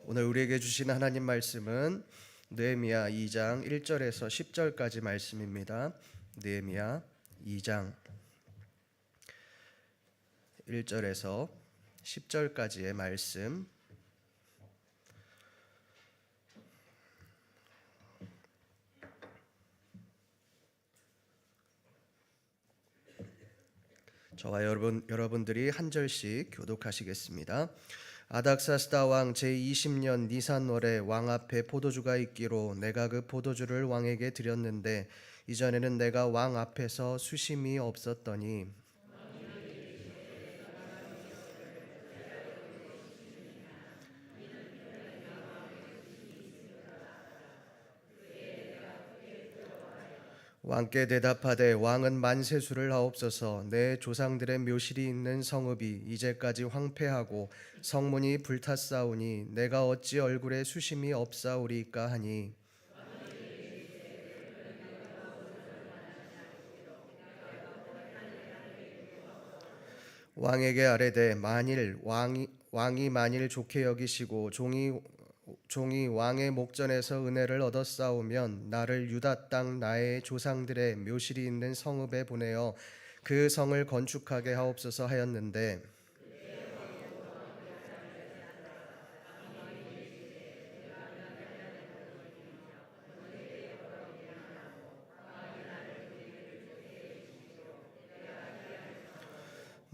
오늘 우리에게 주신 하나님 말씀은 느헤미야 2장 1절에서 10절까지 말씀입니다. 느헤미야 2장 1절에서 10절까지의 말씀. 저와 여러분들이 한 절씩 교독하시겠습니다. 아닥사스다 왕 제20년 니산월에 왕 앞에 포도주가 있기로 내가 그 포도주를 왕에게 드렸는데 이전에는 내가 왕 앞에서 수심이 없었더니 왕께 대답하되 왕은 만세수를 하옵소서. 내 조상들의 묘실이 있는 성읍이 이제까지 황폐하고 성문이 불탔사오니 내가 어찌 얼굴에 수심이 없사오리까 하니 왕에게 아뢰되 만일 왕이 만일 좋게 여기시고 종이 왕의 목전에서 은혜를 얻었사오면 나를 유다 땅 나의 조상들의 묘실이 있는 성읍에 보내어 그 성을 건축하게 하옵소서 하였는데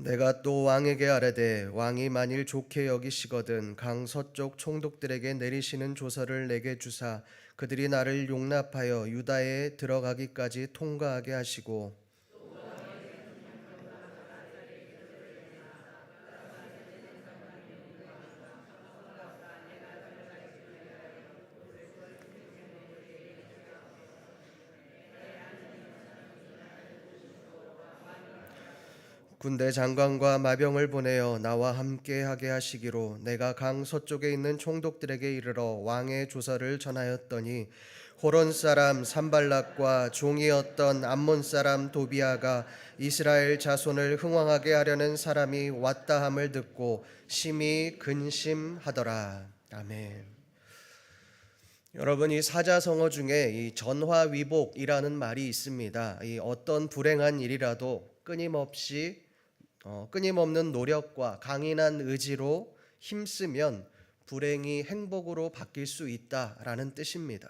내가 또 왕에게 아뢰되 왕이 만일 좋게 여기시거든 강 서쪽 총독들에게 내리시는 조서를 내게 주사 그들이 나를 용납하여 유다에 들어가기까지 통과하게 하시고 군대 장관과 마병을 보내어 나와 함께하게 하시기로 내가 강 서쪽에 있는 총독들에게 이르러 왕의 조서를 전하였더니 호론 사람 산발락과 종이었던 암몬 사람 도비아가 이스라엘 자손을 흥왕하게 하려는 사람이 왔다 함을 듣고 심히 근심하더라. 아멘. 여러분, 이 사자성어 중에 이 전화위복이라는 말이 있습니다. 이 어떤 불행한 일이라도 끊임없는 노력과 강인한 의지로 힘쓰면 불행이 행복으로 바뀔 수 있다라는 뜻입니다.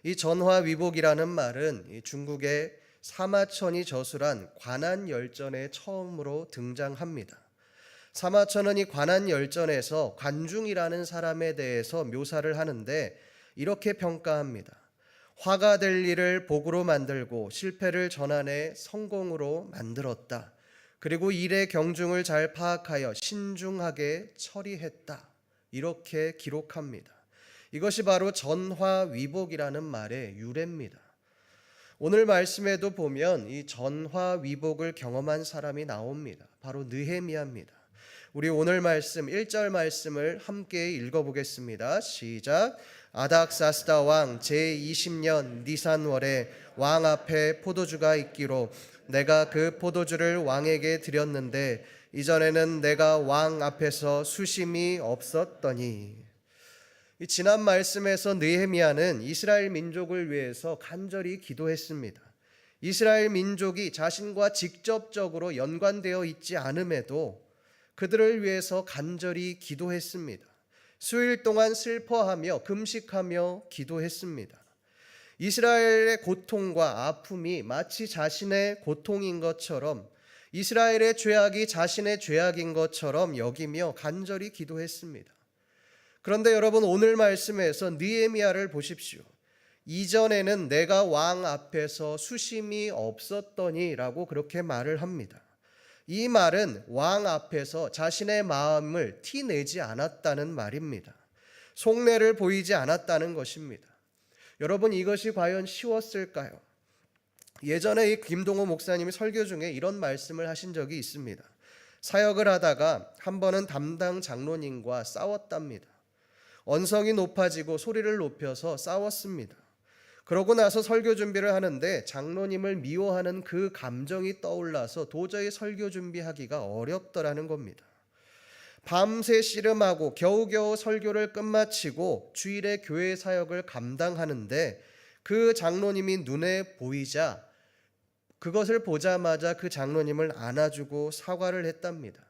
이 전화위복이라는 말은 중국의 사마천이 저술한 관한열전에 처음으로 등장합니다. 사마천은 이 관한열전에서 관중이라는 사람에 대해서 묘사를 하는데 이렇게 평가합니다. 화가 될 일을 복으로 만들고 실패를 전환해 성공으로 만들었다. 그리고 일의 경중을 잘 파악하여 신중하게 처리했다. 이렇게 기록합니다. 이것이 바로 전화위복이라는 말의 유래입니다. 오늘 말씀에도 보면 이 전화위복을 경험한 사람이 나옵니다. 바로 느헤미야입니다. 우리 오늘 말씀 1절 말씀을 함께 읽어보겠습니다. 시작. 아닥사스다 왕 제20년 니산월에 왕 앞에 포도주가 있기로 내가 그 포도주를 왕에게 드렸는데 이전에는 내가 왕 앞에서 수심이 없었더니. 지난 말씀에서 느헤미야는 이스라엘 민족을 위해서 간절히 기도했습니다. 이스라엘 민족이 자신과 직접적으로 연관되어 있지 않음에도 그들을 위해서 간절히 기도했습니다. 수일 동안 슬퍼하며 금식하며 기도했습니다. 이스라엘의 고통과 아픔이 마치 자신의 고통인 것처럼 이스라엘의 죄악이 자신의 죄악인 것처럼 여기며 간절히 기도했습니다. 그런데 여러분, 오늘 말씀에서 느헤미야를 보십시오. 이전에는 내가 왕 앞에서 수심이 없었더니라고 그렇게 말을 합니다. 이 말은 왕 앞에서 자신의 마음을 티내지 않았다는 말입니다. 속내를 보이지 않았다는 것입니다. 여러분, 이것이 과연 쉬웠을까요? 예전에 이 김동호 목사님이 설교 중에 이런 말씀을 하신 적이 있습니다. 사역을 하다가 한 번은 담당 장로님과 싸웠답니다. 언성이 높아지고 소리를 높여서 싸웠습니다. 그러고 나서 설교 준비를 하는데 장로님을 미워하는 그 감정이 떠올라서 도저히 설교 준비하기가 어렵더라는 겁니다. 밤새 씨름하고 겨우겨우 설교를 끝마치고 주일에 교회 사역을 감당하는데 그 장로님이 눈에 보이자 그것을 보자마자 그 장로님을 안아주고 사과를 했답니다.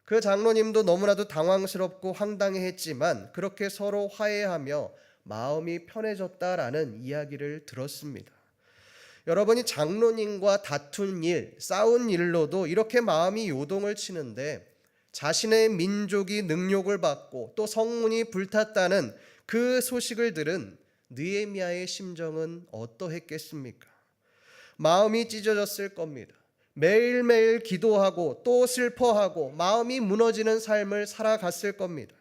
그 장로님도 너무나도 당황스럽고 황당해했지만 그렇게 서로 화해하며 마음이 편해졌다라는 이야기를 들었습니다. 여러분이 장로님과 다툰 일, 싸운 일로도 이렇게 마음이 요동을 치는데 자신의 민족이 능욕을 받고 또 성문이 불탔다는 그 소식을 들은 느헤미야의 심정은 어떠했겠습니까? 마음이 찢어졌을 겁니다. 매일매일 기도하고 또 슬퍼하고 마음이 무너지는 삶을 살아갔을 겁니다.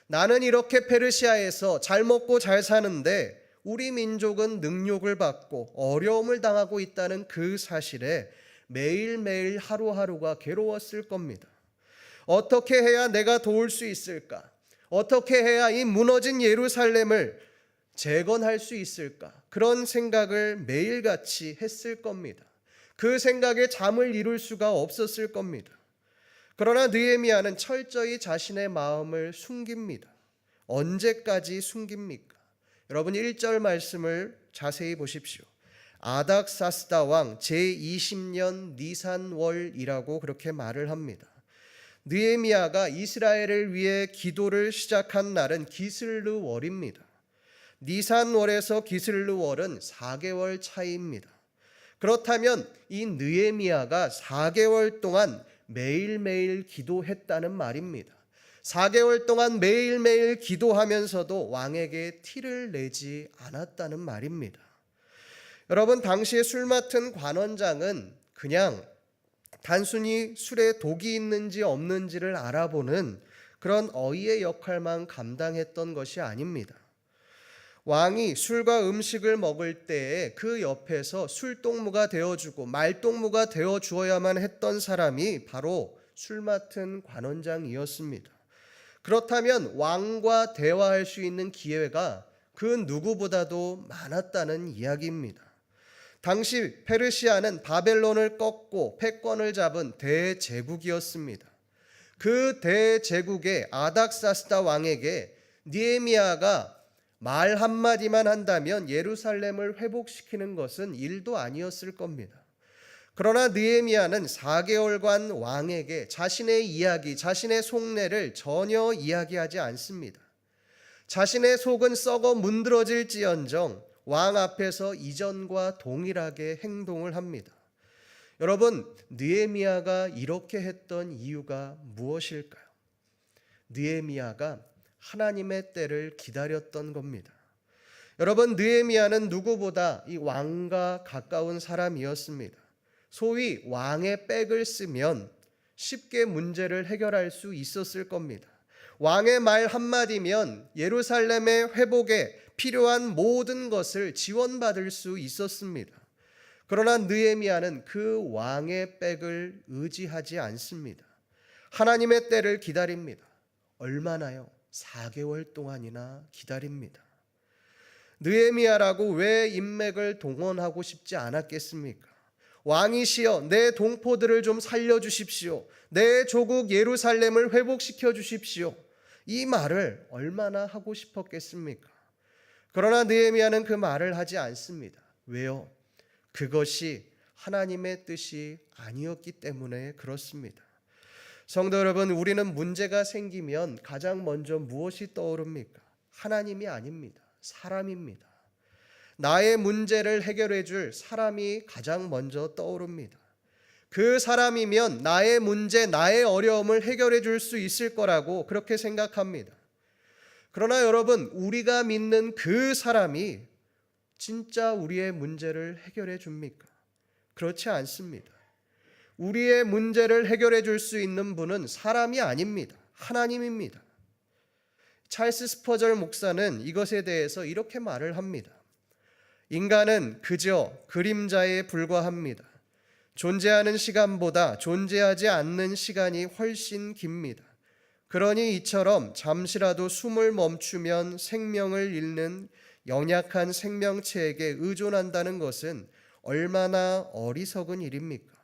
나는 이렇게 페르시아에서 잘 먹고 잘 사는데 우리 민족은 능욕을 받고 어려움을 당하고 있다는 그 사실에 매일매일 하루하루가 괴로웠을 겁니다. 어떻게 해야 내가 도울 수 있을까? 어떻게 해야 이 무너진 예루살렘을 재건할 수 있을까? 그런 생각을 매일같이 했을 겁니다. 그 생각에 잠을 이룰 수가 없었을 겁니다. 그러나 느헤미야는 철저히 자신의 마음을 숨깁니다. 언제까지 숨깁니까? 여러분 1절 말씀을 자세히 보십시오. 아닥사스다 왕 제20년 니산월이라고 그렇게 말을 합니다. 느헤미야가 이스라엘을 위해 기도를 시작한 날은 기슬르월입니다. 니산월에서 기슬르월은 4개월 차이입니다. 그렇다면 이 느헤미야가 4개월 동안 매일매일 기도했다는 말입니다. 4개월 동안 매일매일 기도하면서도 왕에게 티를 내지 않았다는 말입니다. 여러분, 당시에 술 맡은 관원장은 그냥 단순히 술에 독이 있는지 없는지를 알아보는 그런 어이의 역할만 감당했던 것이 아닙니다. 왕이 술과 음식을 먹을 때에 그 옆에서 술동무가 되어주고 말동무가 되어주어야만 했던 사람이 바로 술 맡은 관원장이었습니다. 그렇다면 왕과 대화할 수 있는 기회가 그 누구보다도 많았다는 이야기입니다. 당시 페르시아는 바벨론을 꺾고 패권을 잡은 대제국이었습니다. 그 대제국의 아닥사스다 왕에게 느헤미야가 말 한마디만 한다면 예루살렘을 회복시키는 것은 일도 아니었을 겁니다. 그러나 느헤미야는 4개월간 왕에게 자신의 이야기, 자신의 속내를 전혀 이야기하지 않습니다. 자신의 속은 썩어 문드러질지언정 왕 앞에서 이전과 동일하게 행동을 합니다. 여러분, 느헤미야가 이렇게 했던 이유가 무엇일까요? 느헤미야가 하나님의 때를 기다렸던 겁니다. 여러분, 느헤미야는 누구보다 이 왕과 가까운 사람이었습니다. 소위 왕의 백을 쓰면 쉽게 문제를 해결할 수 있었을 겁니다. 왕의 말 한마디면 예루살렘의 회복에 필요한 모든 것을 지원받을 수 있었습니다. 그러나 느헤미야는 그 왕의 백을 의지하지 않습니다. 하나님의 때를 기다립니다. 얼마나요? 4개월 동안이나 기다립니다. 느헤미야라고 왜 인맥을 동원하고 싶지 않았겠습니까? 왕이시여, 내 동포들을 좀 살려주십시오. 내 조국 예루살렘을 회복시켜 주십시오. 이 말을 얼마나 하고 싶었겠습니까? 그러나 느헤미야는 그 말을 하지 않습니다. 왜요? 그것이 하나님의 뜻이 아니었기 때문에 그렇습니다. 성도 여러분, 우리는 문제가 생기면 가장 먼저 무엇이 떠오릅니까? 하나님이 아닙니다. 사람입니다. 나의 문제를 해결해 줄 사람이 가장 먼저 떠오릅니다. 그 사람이면 나의 문제, 나의 어려움을 해결해 줄 수 있을 거라고 그렇게 생각합니다. 그러나 여러분, 우리가 믿는 그 사람이 진짜 우리의 문제를 해결해 줍니까? 그렇지 않습니다. 우리의 문제를 해결해 줄 수 있는 분은 사람이 아닙니다. 하나님입니다. 찰스 스퍼절 목사는 이것에 대해서 이렇게 말을 합니다. 인간은 그저 그림자에 불과합니다. 존재하는 시간보다 존재하지 않는 시간이 훨씬 깁니다. 그러니 이처럼 잠시라도 숨을 멈추면 생명을 잃는 연약한 생명체에게 의존한다는 것은 얼마나 어리석은 일입니까?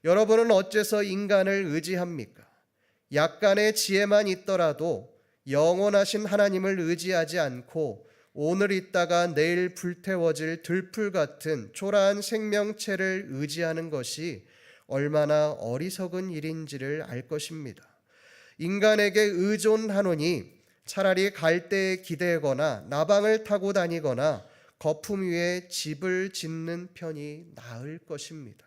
여러분은 어째서 인간을 의지합니까? 약간의 지혜만 있더라도 영원하신 하나님을 의지하지 않고 오늘 있다가 내일 불태워질 들풀 같은 초라한 생명체를 의지하는 것이 얼마나 어리석은 일인지를 알 것입니다. 인간에게 의존하노니 차라리 갈대에 기대거나 나방을 타고 다니거나 거품 위에 집을 짓는 편이 나을 것입니다.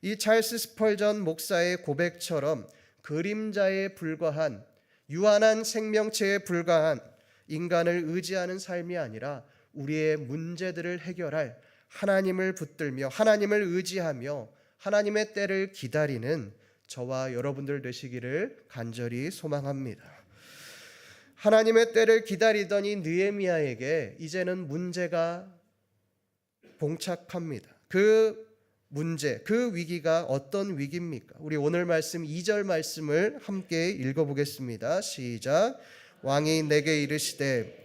이 찰스 스펄전 목사의 고백처럼 그림자에 불과한 유한한 생명체에 불과한 인간을 의지하는 삶이 아니라 우리의 문제들을 해결할 하나님을 붙들며 하나님을 의지하며 하나님의 때를 기다리는 저와 여러분들 되시기를 간절히 소망합니다. 하나님의 때를 기다리던 이 느헤미야에게 이제는 문제가 봉착합니다. 그 문제, 그 위기가 어떤 위기입니까? 우리 오늘 말씀 2절 말씀을 함께 읽어보겠습니다. 시작. 왕이 내게 이르시되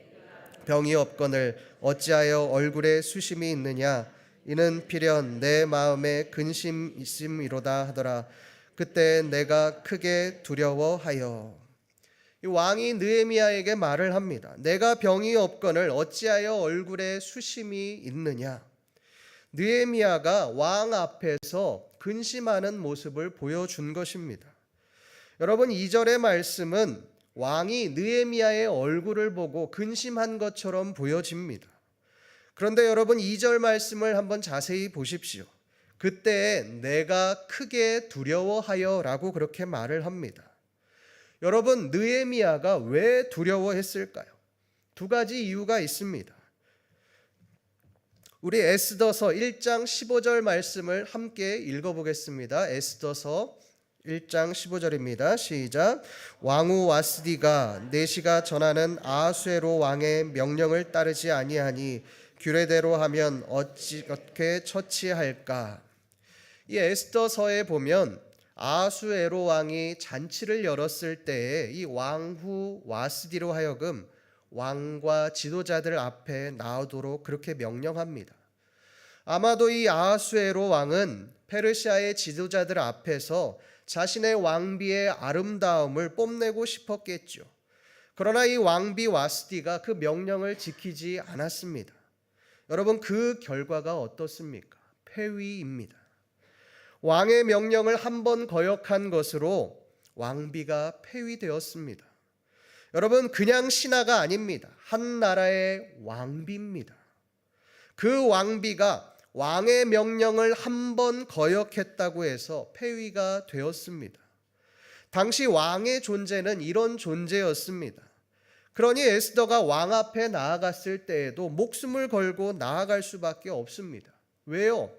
병이 없거늘 어찌하여 얼굴에 수심이 있느냐? 이는 필연 내 마음에 근심 있음이로다 하더라. 그때 내가 크게 두려워하여. 이 왕이 느헤미야에게 말을 합니다. 내가 병이 없거늘 어찌하여 얼굴에 수심이 있느냐? 느헤미야가 왕 앞에서 근심하는 모습을 보여준 것입니다. 여러분, 2절의 말씀은 왕이 느헤미야의 얼굴을 보고 근심한 것처럼 보여집니다. 그런데 여러분, 2절 말씀을 한번 자세히 보십시오. 그때 내가 크게 두려워하여 라고 그렇게 말을 합니다. 여러분, 느헤미야가 왜 두려워했을까요? 두 가지 이유가 있습니다. 우리 에스더서 1장 15절 말씀을 함께 읽어보겠습니다. 에스더서 1장 15절입니다. 시작. 왕후 와스디가 내시가 전하는 아수에로 왕의 명령을 따르지 아니하니 규례대로 하면 어떻게 처치할까? 이 에스더서에 보면 아수에로 왕이 잔치를 열었을 때에 이 왕후 와스디로 하여금 왕과 지도자들 앞에 나오도록 그렇게 명령합니다. 아마도 이 아하수에로 왕은 페르시아의 지도자들 앞에서 자신의 왕비의 아름다움을 뽐내고 싶었겠죠. 그러나 이 왕비 와스디가 그 명령을 지키지 않았습니다. 여러분, 그 결과가 어떻습니까? 폐위입니다. 왕의 명령을 한 번 거역한 것으로 왕비가 폐위되었습니다. 여러분, 그냥 신하가 아닙니다. 한 나라의 왕비입니다. 그 왕비가 왕의 명령을 한 번 거역했다고 해서 폐위가 되었습니다. 당시 왕의 존재는 이런 존재였습니다. 그러니 에스더가 왕 앞에 나아갔을 때에도 목숨을 걸고 나아갈 수밖에 없습니다. 왜요?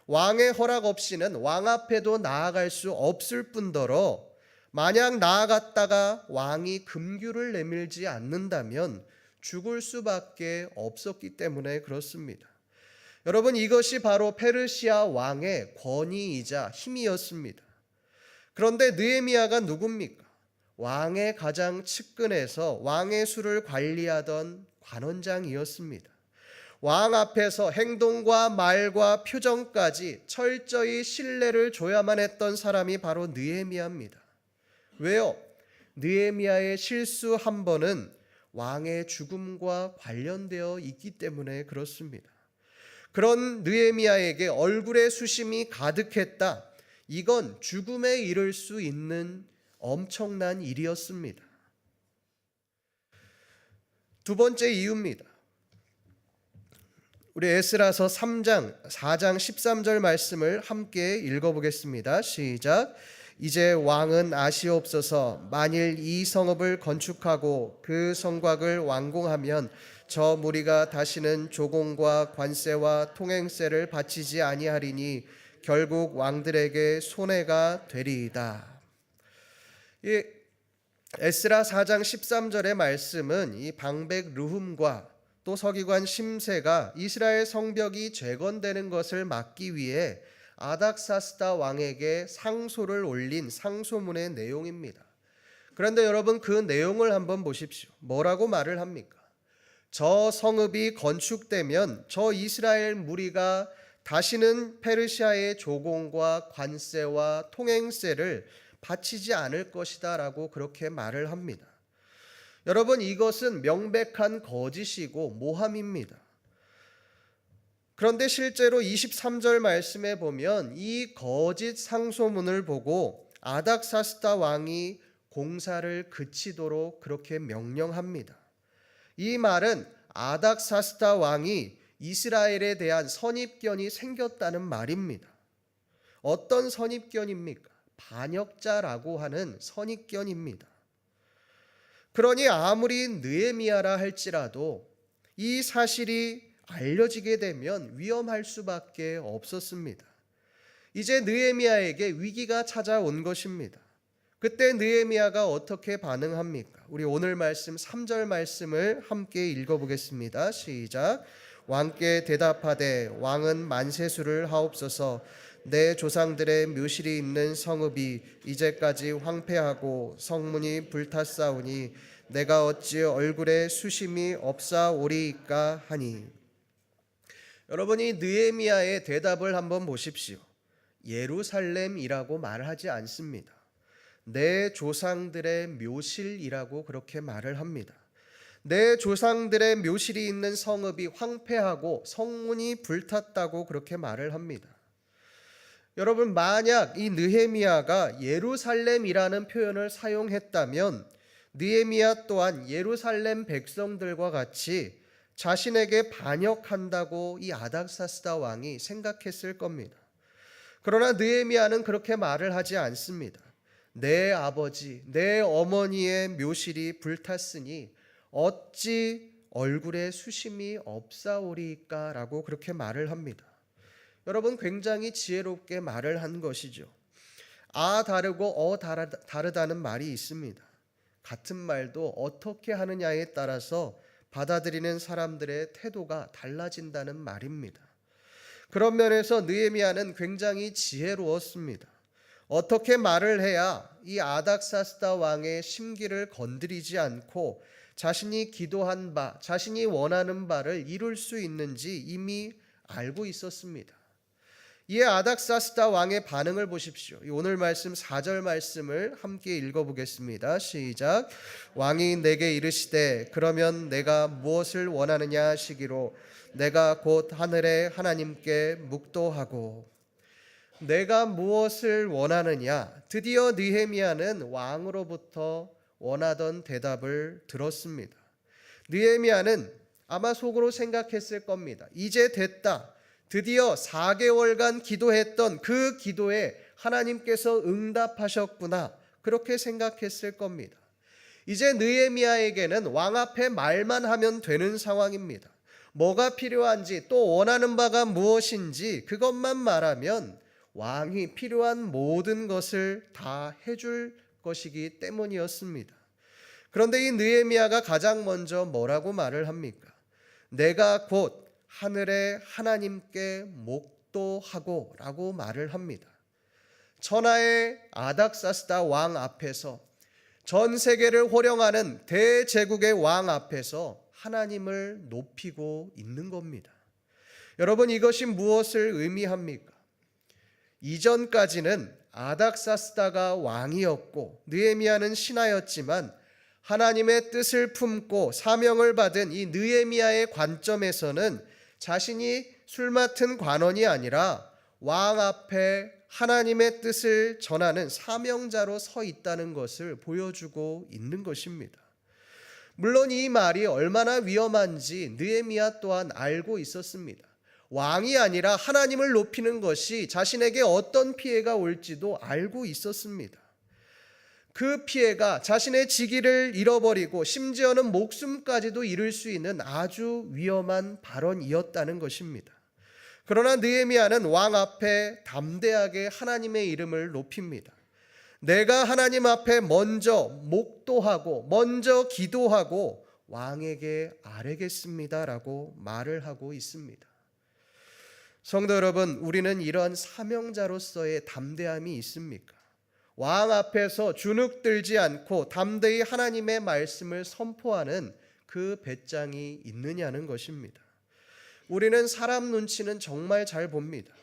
왕의 허락 없이는 왕 앞에도 나아갈 수 없을 뿐더러 만약 나아갔다가 왕이 금규를 내밀지 않는다면 죽을 수밖에 없었기 때문에 그렇습니다. 여러분, 이것이 바로 페르시아 왕의 권위이자 힘이었습니다. 그런데 느헤미야가 누굽니까? 왕의 가장 측근에서 왕의 수를 관리하던 관원장이었습니다. 왕 앞에서 행동과 말과 표정까지 철저히 신뢰를 줘야만 했던 사람이 바로 느헤미야입니다. 왜요? 느헤미야의 실수 한 번은 왕의 죽음과 관련되어 있기 때문에 그렇습니다. 그런 느헤미야에게 얼굴에 수심이 가득했다. 이건 죽음에 이를 수 있는 엄청난 일이었습니다. 두 번째 이유입니다. 우리 에스라서 3장 4장 13절 말씀을 함께 읽어보겠습니다. 시작. 이제 왕은 아시옵소서. 만일 이 성읍을 건축하고 그 성곽을 완공하면 저 무리가 다시는 조공과 관세와 통행세를 바치지 아니하리니 결국 왕들에게 손해가 되리이다. 이 에스라 4장 13절의 말씀은 이 방백 르훔과 또 서기관 심세가 이스라엘 성벽이 재건되는 것을 막기 위해 아닥사스다 왕에게 상소를 올린 상소문의 내용입니다. 그런데 여러분, 그 내용을 한번 보십시오. 뭐라고 말을 합니까? 저 성읍이 건축되면 저 이스라엘 무리가 다시는 페르시아의 조공과 관세와 통행세를 바치지 않을 것이다 라고 그렇게 말을 합니다. 여러분, 이것은 명백한 거짓이고 모함입니다. 그런데 실제로 23절 말씀에 보면 이 거짓 상소문을 보고 아닥사스다 왕이 공사를 그치도록 그렇게 명령합니다. 이 말은 아닥사스다 왕이 이스라엘에 대한 선입견이 생겼다는 말입니다. 어떤 선입견입니까? 반역자라고 하는 선입견입니다. 그러니 아무리 느헤미야라 할지라도 이 사실이 알려지게 되면 위험할 수밖에 없었습니다. 이제 느헤미야에게 위기가 찾아온 것입니다. 그때 느헤미야가 어떻게 반응합니까? 우리 오늘 말씀 3절 말씀을 함께 읽어보겠습니다. 시작. 왕께 대답하되 왕은 만세수를 하옵소서. 내 조상들의 묘실이 있는 성읍이 이제까지 황폐하고 성문이 불탔사오니 내가 어찌 얼굴에 수심이 없사오리이까 하니. 여러분이 느헤미야의 대답을 한번 보십시오. 예루살렘이라고 말하지 않습니다. 내 조상들의 묘실이라고 그렇게 말을 합니다. 내 조상들의 묘실이 있는 성읍이 황폐하고 성문이 불탔다고 그렇게 말을 합니다. 여러분, 만약 이 느헤미야가 예루살렘이라는 표현을 사용했다면 느헤미야 또한 예루살렘 백성들과 같이 자신에게 반역한다고 이 아닥사스다 왕이 생각했을 겁니다. 그러나 느헤미야는 그렇게 말을 하지 않습니다. 내 아버지, 내 어머니의 묘실이 불탔으니 어찌 얼굴에 수심이 없사오리까 라고 그렇게 말을 합니다. 여러분, 굉장히 지혜롭게 말을 한 것이죠. 아 다르고 다르다는 말이 있습니다. 같은 말도 어떻게 하느냐에 따라서 받아들이는 사람들의 태도가 달라진다는 말입니다. 그런 면에서 느헤미야는 굉장히 지혜로웠습니다. 어떻게 말을 해야 이 아닥사스다 왕의 심기를 건드리지 않고 자신이 기도한 바, 자신이 원하는 바를 이룰 수 있는지 이미 알고 있었습니다. 이에 아닥사스다 왕의 반응을 보십시오. 오늘 말씀 4절 말씀을 함께 읽어보겠습니다. 시작. 왕이 내게 이르시되 그러면 내가 무엇을 원하느냐 하시기로 내가 곧 하늘의 하나님께 묵도하고. 내가 무엇을 원하느냐? 드디어 느헤미야는 왕으로부터 원하던 대답을 들었습니다. 느헤미야는 아마 속으로 생각했을 겁니다. 이제 됐다. 드디어 4개월간 기도했던 그 기도에 하나님께서 응답하셨구나. 그렇게 생각했을 겁니다. 이제 느헤미야에게는 왕 앞에 말만 하면 되는 상황입니다. 뭐가 필요한지 또 원하는 바가 무엇인지 그것만 말하면 왕이 필요한 모든 것을 다 해줄 것이기 때문이었습니다. 그런데 이 느헤미야가 가장 먼저 뭐라고 말을 합니까? 내가 곧 하늘의 하나님께 묵도하고 라고 말을 합니다. 천하의 아닥사스다 왕 앞에서, 전 세계를 호령하는 대제국의 왕 앞에서 하나님을 높이고 있는 겁니다. 여러분, 이것이 무엇을 의미합니까? 이전까지는 아닥사스다가 왕이었고 느헤미야는 신하였지만 하나님의 뜻을 품고 사명을 받은 이 느헤미야의 관점에서는 자신이 술 맡은 관원이 아니라 왕 앞에 하나님의 뜻을 전하는 사명자로 서 있다는 것을 보여주고 있는 것입니다. 물론 이 말이 얼마나 위험한지 느헤미야 또한 알고 있었습니다. 왕이 아니라 하나님을 높이는 것이 자신에게 어떤 피해가 올지도 알고 있었습니다. 그 피해가 자신의 직위를 잃어버리고 심지어는 목숨까지도 잃을 수 있는 아주 위험한 발언이었다는 것입니다. 그러나 느헤미야는 왕 앞에 담대하게 하나님의 이름을 높입니다. 내가 하나님 앞에 먼저 목도하고 먼저 기도하고 왕에게 아뢰겠습니다라고 말을 하고 있습니다. 성도 여러분, 우리는 이런 사명자로서의 담대함이 있습니까? 왕 앞에서 주눅들지 않고 담대히 하나님의 말씀을 선포하는 그 배짱이 있느냐는 것입니다. 우리는 사람 눈치는 정말 잘 봅니다.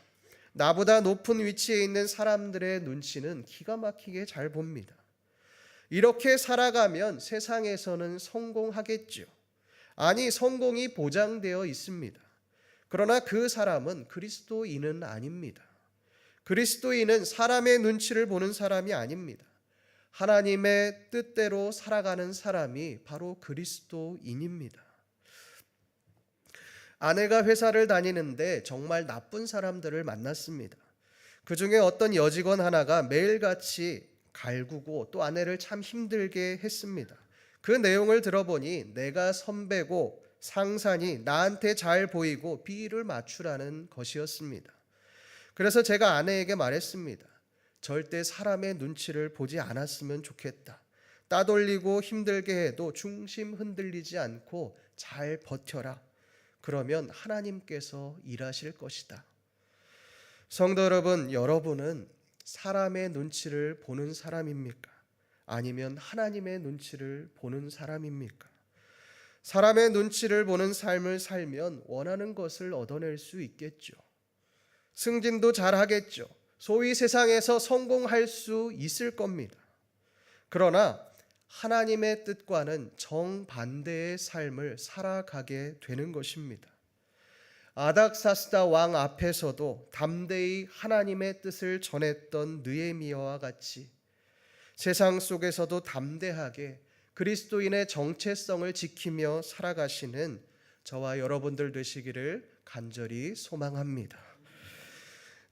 나보다 높은 위치에 있는 사람들의 눈치는 기가 막히게 잘 봅니다. 이렇게 살아가면 세상에서는 성공하겠죠. 아니, 성공이 보장되어 있습니다. 그러나 그 사람은 그리스도인은 아닙니다. 그리스도인은 사람의 눈치를 보는 사람이 아닙니다. 하나님의 뜻대로 살아가는 사람이 바로 그리스도인입니다. 아내가 회사를 다니는데 정말 나쁜 사람들을 만났습니다. 그 중에 어떤 여직원 하나가 매일같이 갈구고 또 아내를 참 힘들게 했습니다. 그 내용을 들어보니 내가 선배고 상사니 나한테 잘 보이고 비위를 맞추라는 것이었습니다. 그래서 제가 아내에게 말했습니다. 절대 사람의 눈치를 보지 않았으면 좋겠다. 따돌리고 힘들게 해도 중심 흔들리지 않고 잘 버텨라. 그러면 하나님께서 일하실 것이다. 성도 여러분, 여러분은 사람의 눈치를 보는 사람입니까? 아니면 하나님의 눈치를 보는 사람입니까? 사람의 눈치를 보는 삶을 살면 원하는 것을 얻어낼 수 있겠죠. 승진도 잘하겠죠. 소위 세상에서 성공할 수 있을 겁니다. 그러나 하나님의 뜻과는 정반대의 삶을 살아가게 되는 것입니다. 아닥사스다 왕 앞에서도 담대히 하나님의 뜻을 전했던 느헤미야와 같이 세상 속에서도 담대하게 그리스도인의 정체성을 지키며 살아가시는 저와 여러분들 되시기를 간절히 소망합니다.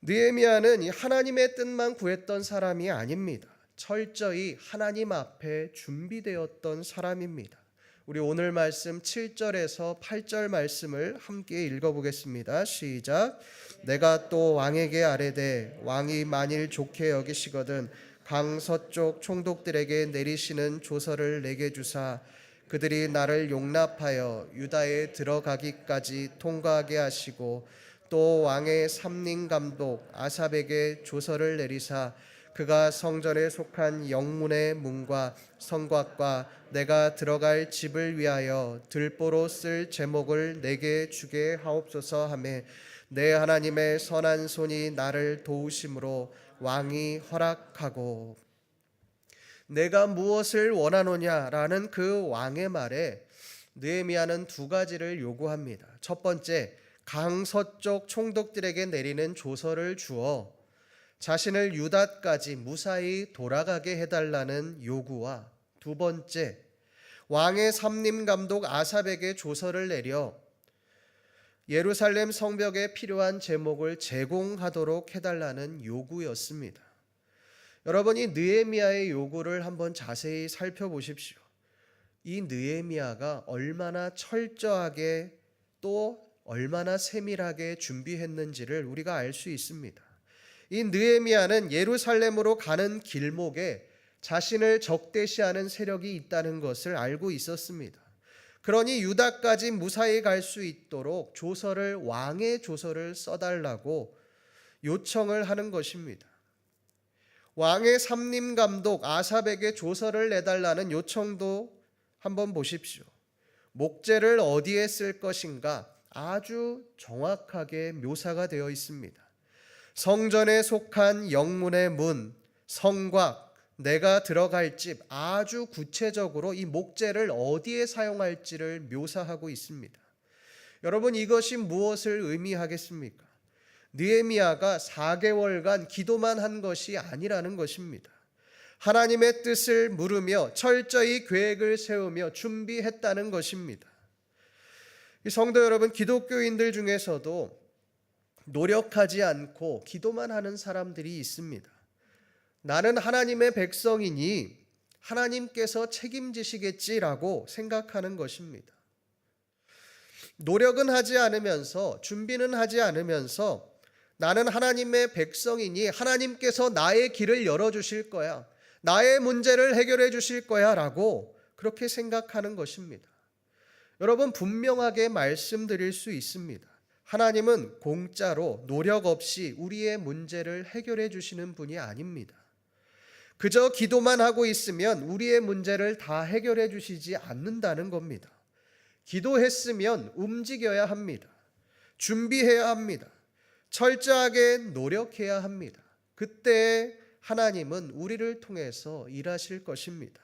느헤미야는 하나님의 뜻만 구했던 사람이 아닙니다. 철저히 하나님 앞에 준비되었던 사람입니다. 우리 오늘 말씀 7절에서 8절 말씀을 함께 읽어보겠습니다. 시작. 내가 또 왕에게 아뢰되 왕이 만일 좋게 여기시거든 강서쪽 총독들에게 내리시는 조서를 내게 주사 그들이 나를 용납하여 유다에 들어가기까지 통과하게 하시고 또 왕의 삼림감독 아삽에게 조서를 내리사 그가 성전에 속한 영문의 문과 성곽과 내가 들어갈 집을 위하여 들보로 쓸 제목을 내게 주게 하옵소서 하매 내 하나님의 선한 손이 나를 도우심으로 왕이 허락하고. 내가 무엇을 원하노냐라는 그 왕의 말에 느헤미야는 두 가지를 요구합니다. 첫 번째, 강서쪽 총독들에게 내리는 조서를 주어 자신을 유다까지 무사히 돌아가게 해달라는 요구와 두 번째, 왕의 삼림감독 아삽에게 조서를 내려 예루살렘 성벽에 필요한 제목을 제공하도록 해달라는 요구였습니다. 여러분이 느헤미야의 요구를 한번 자세히 살펴보십시오. 이 느헤미야가 얼마나 철저하게 또 얼마나 세밀하게 준비했는지를 우리가 알 수 있습니다. 이 느헤미야는 예루살렘으로 가는 길목에 자신을 적대시하는 세력이 있다는 것을 알고 있었습니다. 그러니 유다까지 무사히 갈 수 있도록 조서를 왕의 조서를 써달라고 요청을 하는 것입니다. 왕의 삼림감독 아삽에게 조서를 내달라는 요청도 한번 보십시오. 목재를 어디에 쓸 것인가 아주 정확하게 묘사가 되어 있습니다. 성전에 속한 영문의 문, 성곽, 내가 들어갈 집 아주 구체적으로 이 목재를 어디에 사용할지를 묘사하고 있습니다. 여러분, 이것이 무엇을 의미하겠습니까? 느헤미야가 4개월간 기도만 한 것이 아니라는 것입니다. 하나님의 뜻을 물으며 철저히 계획을 세우며 준비했다는 것입니다. 성도 여러분, 기독교인들 중에서도 노력하지 않고 기도만 하는 사람들이 있습니다. 나는 하나님의 백성이니 하나님께서 책임지시겠지라고 생각하는 것입니다. 노력은 하지 않으면서 준비는 하지 않으면서 나는 하나님의 백성이니 하나님께서 나의 길을 열어주실 거야. 나의 문제를 해결해 주실 거야 라고 그렇게 생각하는 것입니다. 여러분, 분명하게 말씀드릴 수 있습니다. 하나님은 공짜로 노력 없이 우리의 문제를 해결해 주시는 분이 아닙니다. 그저 기도만 하고 있으면 우리의 문제를 다 해결해 주시지 않는다는 겁니다. 기도했으면 움직여야 합니다. 준비해야 합니다. 철저하게 노력해야 합니다. 그때 하나님은 우리를 통해서 일하실 것입니다.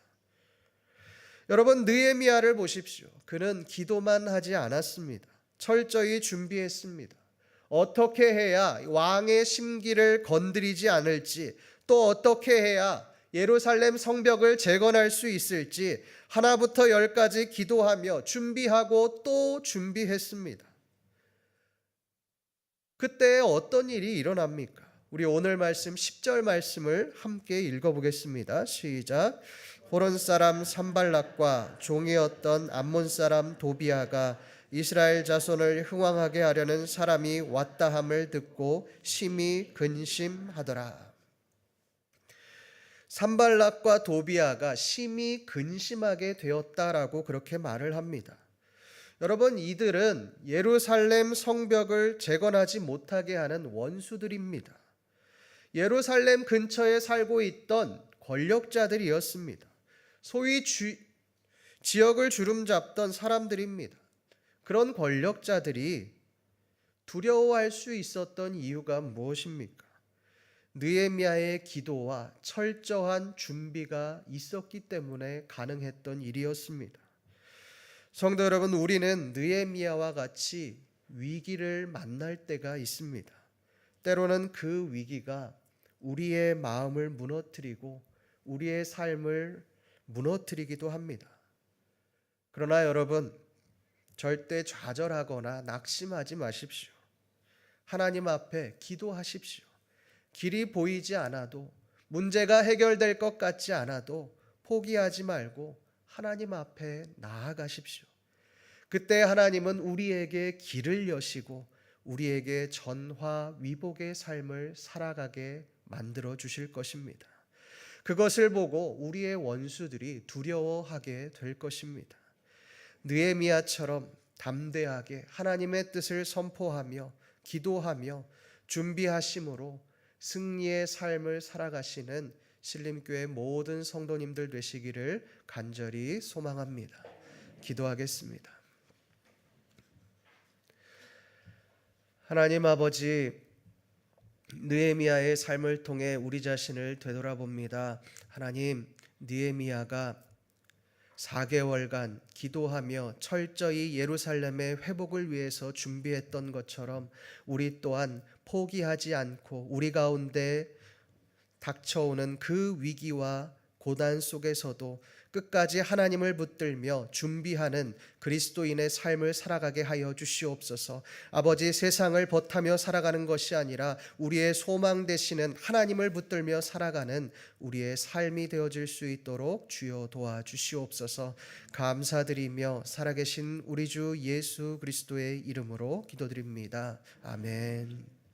여러분, 느헤미야를 보십시오. 그는 기도만 하지 않았습니다. 철저히 준비했습니다. 어떻게 해야 왕의 심기를 건드리지 않을지, 또 어떻게 해야 예루살렘 성벽을 재건할 수 있을지 하나부터 열까지 기도하며 준비하고 또 준비했습니다. 그때 어떤 일이 일어납니까? 우리 오늘 말씀 10절 말씀을 함께 읽어보겠습니다. 시작. 호론 사람 산발락과 종이었던 암몬 사람 도비아가 이스라엘 자손을 흥왕하게 하려는 사람이 왔다함을 듣고 심히 근심하더라. 산발락과 도비아가 심히 근심하게 되었다라고 그렇게 말을 합니다. 여러분, 이들은 예루살렘 성벽을 재건하지 못하게 하는 원수들입니다. 예루살렘 근처에 살고 있던 권력자들이었습니다. 소위 지역을 주름잡던 사람들입니다. 그런 권력자들이 두려워할 수 있었던 이유가 무엇입니까? 느헤미야의 기도와 철저한 준비가 있었기 때문에 가능했던 일이었습니다. 성도 여러분, 우리는 느헤미야와 같이 위기를 만날 때가 있습니다. 때로는 그 위기가 우리의 마음을 무너뜨리고 우리의 삶을 무너뜨리기도 합니다. 그러나 여러분, 절대 좌절하거나 낙심하지 마십시오. 하나님 앞에 기도하십시오. 길이 보이지 않아도, 문제가 해결될 것 같지 않아도 포기하지 말고 하나님 앞에 나아가십시오. 그때 하나님은 우리에게 길을 여시고 우리에게 전화 위복의 삶을 살아가게 만들어 주실 것입니다. 그것을 보고 우리의 원수들이 두려워하게 될 것입니다. 느헤미야처럼 담대하게 하나님의 뜻을 선포하며 기도하며 준비하심으로 승리의 삶을 살아가시는 신림교회 모든 성도님들 되시기를 간절히 소망합니다. 기도하겠습니다. 하나님 아버지, 느헤미야의 삶을 통해 우리 자신을 되돌아봅니다. 하나님, 느헤미야가 4개월간 기도하며 철저히 예루살렘의 회복을 위해서 준비했던 것처럼 우리 또한 포기하지 않고 우리 가운데 닥쳐오는 그 위기와 고난 속에서도 끝까지 하나님을 붙들며 준비하는 그리스도인의 삶을 살아가게 하여 주시옵소서. 아버지, 세상을 버타며 살아가는 것이 아니라 우리의 소망 되시는 하나님을 붙들며 살아가는 우리의 삶이 되어질 수 있도록 주여 도와주시옵소서. 감사드리며 살아계신 우리 주 예수 그리스도의 이름으로 기도드립니다. 아멘.